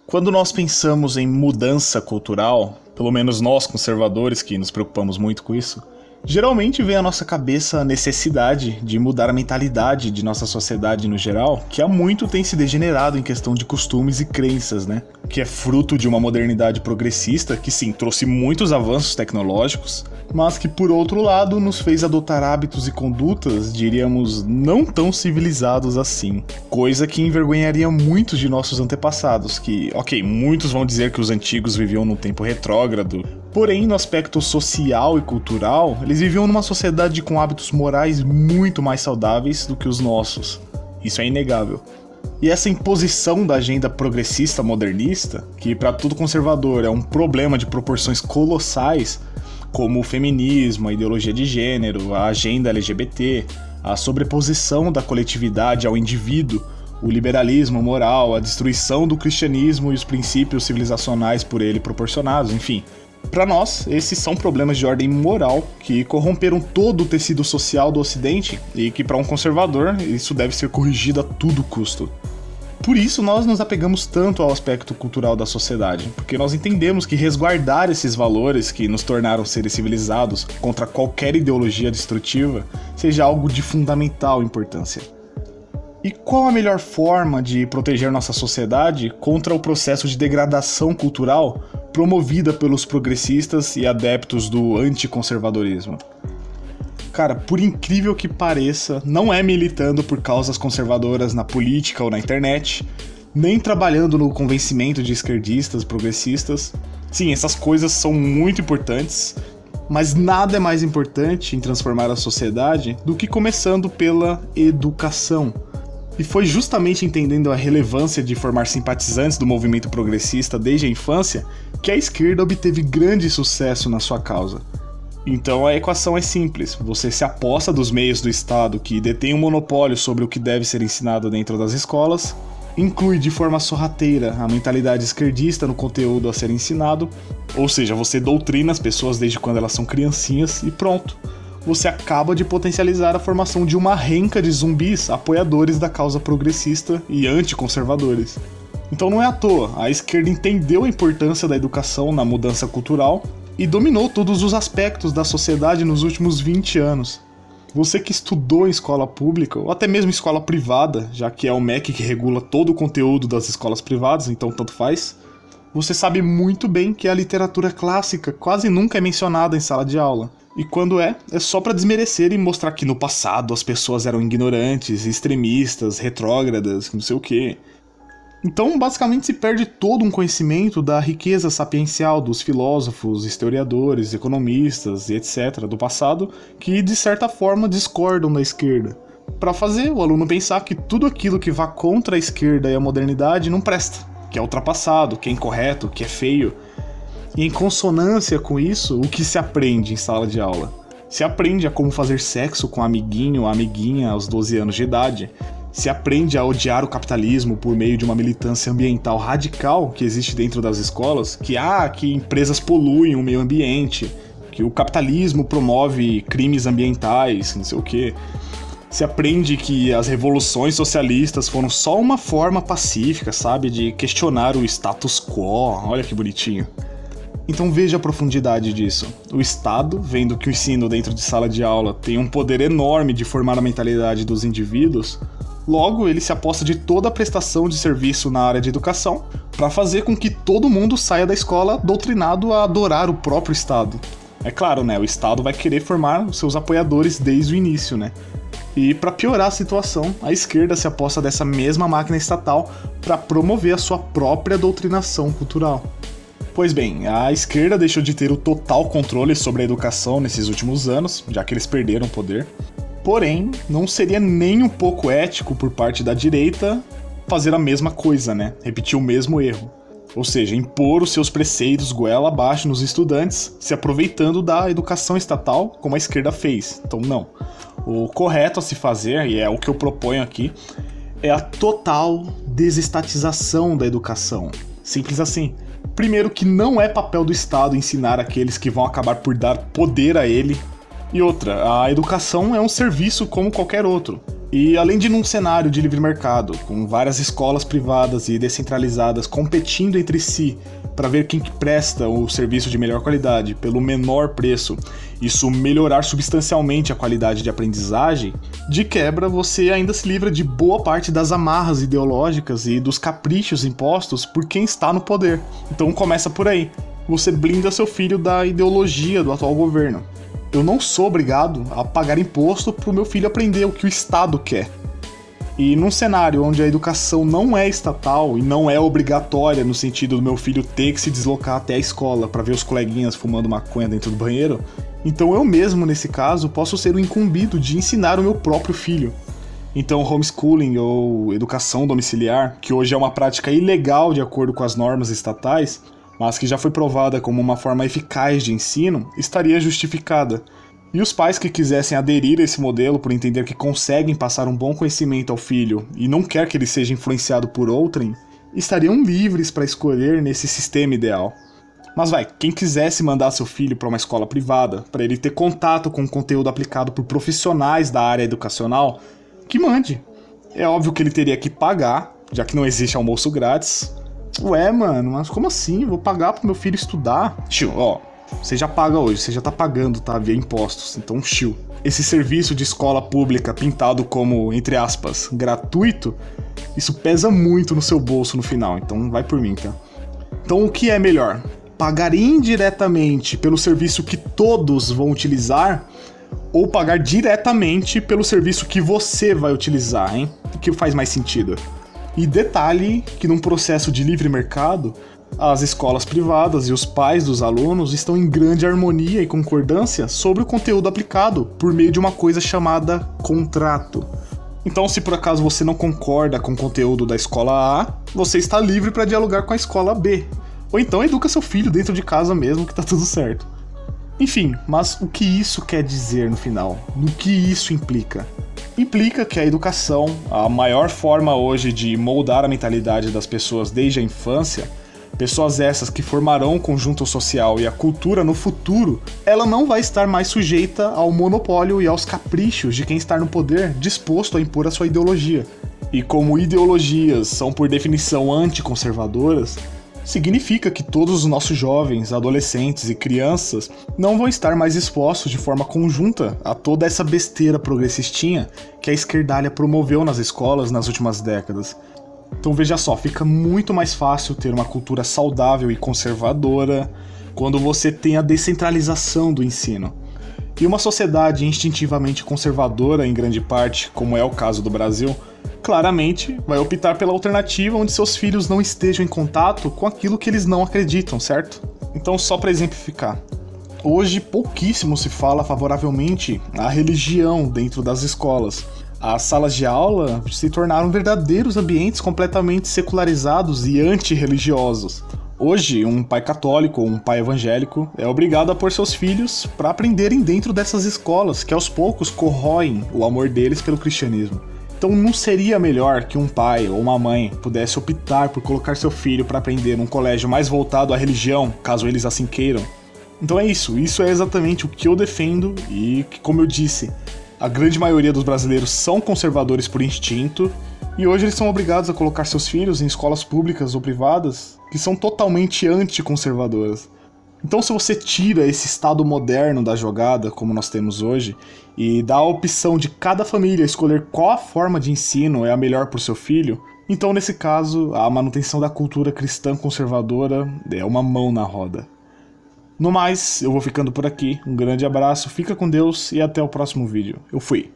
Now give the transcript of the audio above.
Quando nós pensamos em mudança cultural, pelo menos nós conservadores que nos preocupamos muito com isso, geralmente vem à nossa cabeça a necessidade de mudar a mentalidade de nossa sociedade no geral, que há muito tem se degenerado em questão de costumes e crenças, né? Que é fruto de uma modernidade progressista que sim, trouxe muitos avanços tecnológicos, mas que por outro lado nos fez adotar hábitos e condutas, diríamos, não tão civilizados assim. Coisa que envergonharia muitos de nossos antepassados, que, ok, muitos vão dizer que os antigos viviam num tempo retrógrado, porém no aspecto social e cultural, eles viviam numa sociedade com hábitos morais muito mais saudáveis do que os nossos. Isso é inegável. E essa imposição da agenda progressista modernista, que para todo conservador é um problema de proporções colossais, como o feminismo, a ideologia de gênero, a agenda LGBT, a sobreposição da coletividade ao indivíduo, o liberalismo moral, a destruição do cristianismo e os princípios civilizacionais por ele proporcionados, enfim. Para nós, esses são problemas de ordem moral que corromperam todo o tecido social do Ocidente e que para um conservador isso deve ser corrigido a todo custo. Por isso nós nos apegamos tanto ao aspecto cultural da sociedade, porque nós entendemos que resguardar esses valores que nos tornaram seres civilizados contra qualquer ideologia destrutiva seja algo de fundamental importância. E qual a melhor forma de proteger nossa sociedade contra o processo de degradação cultural promovida pelos progressistas e adeptos do anticonservadorismo? Cara, por incrível que pareça, não é militando por causas conservadoras na política ou na internet, nem trabalhando no convencimento de esquerdistas, progressistas. Sim, essas coisas são muito importantes, mas nada é mais importante em transformar a sociedade do que começando pela educação. E foi justamente entendendo a relevância de formar simpatizantes do movimento progressista desde a infância que a esquerda obteve grande sucesso na sua causa. Então a equação é simples, você se aposta dos meios do Estado que detém um monopólio sobre o que deve ser ensinado dentro das escolas, inclui de forma sorrateira a mentalidade esquerdista no conteúdo a ser ensinado, ou seja, você doutrina as pessoas desde quando elas são criancinhas e pronto. Você acaba de potencializar a formação de uma renca de zumbis apoiadores da causa progressista e anticonservadores. Então não é à toa, a esquerda entendeu a importância da educação na mudança cultural e dominou todos os aspectos da sociedade nos últimos 20 anos. Você que estudou em escola pública, ou até mesmo escola privada, já que é o MEC que regula todo o conteúdo das escolas privadas, então tanto faz, você sabe muito bem que a literatura clássica quase nunca é mencionada em sala de aula. E quando é só pra desmerecer e mostrar que no passado as pessoas eram ignorantes, extremistas, retrógradas, não sei o quê. Então, basicamente, se perde todo um conhecimento da riqueza sapiencial dos filósofos, historiadores, economistas e etc. do passado, que, de certa forma, discordam da esquerda, para fazer o aluno pensar que tudo aquilo que vá contra a esquerda e a modernidade não presta, que é ultrapassado, que é incorreto, que é feio. E em consonância com isso, o que se aprende em sala de aula? Se aprende a como fazer sexo com amiguinho ou amiguinha aos 12 anos de idade, se aprende a odiar o capitalismo por meio de uma militância ambiental radical que existe dentro das escolas, que empresas poluem o meio ambiente, que o capitalismo promove crimes ambientais, não sei o quê. Se aprende que as revoluções socialistas foram só uma forma pacífica, sabe, de questionar o status quo. Olha que bonitinho. Então veja a profundidade disso. O Estado, vendo que o ensino dentro de sala de aula tem um poder enorme de formar a mentalidade dos indivíduos, logo ele se aposta de toda a prestação de serviço na área de educação para fazer com que todo mundo saia da escola doutrinado a adorar o próprio Estado. É claro, né? O Estado vai querer formar os seus apoiadores desde o início, né? E para piorar a situação, a esquerda se aposta dessa mesma máquina estatal para promover a sua própria doutrinação cultural. Pois bem, a esquerda deixou de ter o total controle sobre a educação nesses últimos anos, já que eles perderam o poder. Porém, não seria nem um pouco ético por parte da direita fazer a mesma coisa, né? Repetir o mesmo erro. Ou seja, impor os seus preceitos goela abaixo nos estudantes, se aproveitando da educação estatal, como a esquerda fez. Então, não. O correto a se fazer, e é o que eu proponho aqui, é a total desestatização da educação. Simples assim. Primeiro, que não é papel do Estado ensinar aqueles que vão acabar por dar poder a ele. E outra, a educação é um serviço como qualquer outro. E além de num cenário de livre mercado, com várias escolas privadas e descentralizadas competindo entre si para ver quem que presta o serviço de melhor qualidade pelo menor preço, isso melhorar substancialmente a qualidade de aprendizagem, de quebra você ainda se livra de boa parte das amarras ideológicas e dos caprichos impostos por quem está no poder. Então começa por aí. Você blinda seu filho da ideologia do atual governo. Eu não sou obrigado a pagar imposto para o meu filho aprender o que o Estado quer. E num cenário onde a educação não é estatal e não é obrigatória no sentido do meu filho ter que se deslocar até a escola para ver os coleguinhas fumando maconha dentro do banheiro, então eu mesmo, nesse caso, posso ser o incumbido de ensinar o meu próprio filho. Então homeschooling ou educação domiciliar, que hoje é uma prática ilegal de acordo com as normas estatais, mas que já foi provada como uma forma eficaz de ensino, estaria justificada. E os pais que quisessem aderir a esse modelo por entender que conseguem passar um bom conhecimento ao filho e não quer que ele seja influenciado por outrem, estariam livres para escolher nesse sistema ideal. Mas quem quisesse mandar seu filho para uma escola privada, para ele ter contato com conteúdo aplicado por profissionais da área educacional, que mande. É óbvio que ele teria que pagar, já que não existe almoço grátis. Ué, mano, mas como assim? Vou pagar pro meu filho estudar? Tio, você já paga hoje, você já tá pagando, tá? Via impostos, então chill. Esse serviço de escola pública pintado como, entre aspas, gratuito, isso pesa muito no seu bolso no final, então vai por mim, tá? Então o que é melhor? Pagar indiretamente pelo serviço que todos vão utilizar ou pagar diretamente pelo serviço que você vai utilizar, hein? O que faz mais sentido? E detalhe que num processo de livre mercado, as escolas privadas e os pais dos alunos estão em grande harmonia e concordância sobre o conteúdo aplicado por meio de uma coisa chamada contrato. Então, se por acaso você não concorda com o conteúdo da escola A, você está livre para dialogar com a escola B. Ou então educa seu filho dentro de casa mesmo, que tá tudo certo. Enfim, mas o que isso quer dizer no final? No que isso implica? Implica que a educação, a maior forma hoje de moldar a mentalidade das pessoas desde a infância, pessoas essas que formarão o conjunto social e a cultura no futuro, ela não vai estar mais sujeita ao monopólio e aos caprichos de quem está no poder disposto a impor a sua ideologia. E como ideologias são por definição anticonservadoras, significa que todos os nossos jovens, adolescentes e crianças não vão estar mais expostos de forma conjunta a toda essa besteira progressistinha que a esquerdalha promoveu nas escolas nas últimas décadas. Então veja só, fica muito mais fácil ter uma cultura saudável e conservadora quando você tem a descentralização do ensino. E uma sociedade instintivamente conservadora, em grande parte, como é o caso do Brasil, claramente vai optar pela alternativa onde seus filhos não estejam em contato com aquilo que eles não acreditam, certo? Então, só para exemplificar, hoje pouquíssimo se fala favoravelmente à religião dentro das escolas. As salas de aula se tornaram verdadeiros ambientes completamente secularizados e antirreligiosos. Hoje, um pai católico ou um pai evangélico é obrigado a pôr seus filhos para aprenderem dentro dessas escolas que aos poucos corroem o amor deles pelo cristianismo. Então não seria melhor que um pai ou uma mãe pudesse optar por colocar seu filho para aprender num colégio mais voltado à religião, caso eles assim queiram? Então é isso é exatamente o que eu defendo e que, como eu disse, a grande maioria dos brasileiros são conservadores por instinto e hoje eles são obrigados a colocar seus filhos em escolas públicas ou privadas que são totalmente anticonservadoras. Então, se você tira esse estado moderno da jogada, como nós temos hoje, e dá a opção de cada família escolher qual a forma de ensino é a melhor para o seu filho, então, nesse caso, a manutenção da cultura cristã conservadora é uma mão na roda. No mais, eu vou ficando por aqui. Um grande abraço, fica com Deus e até o próximo vídeo. Eu fui.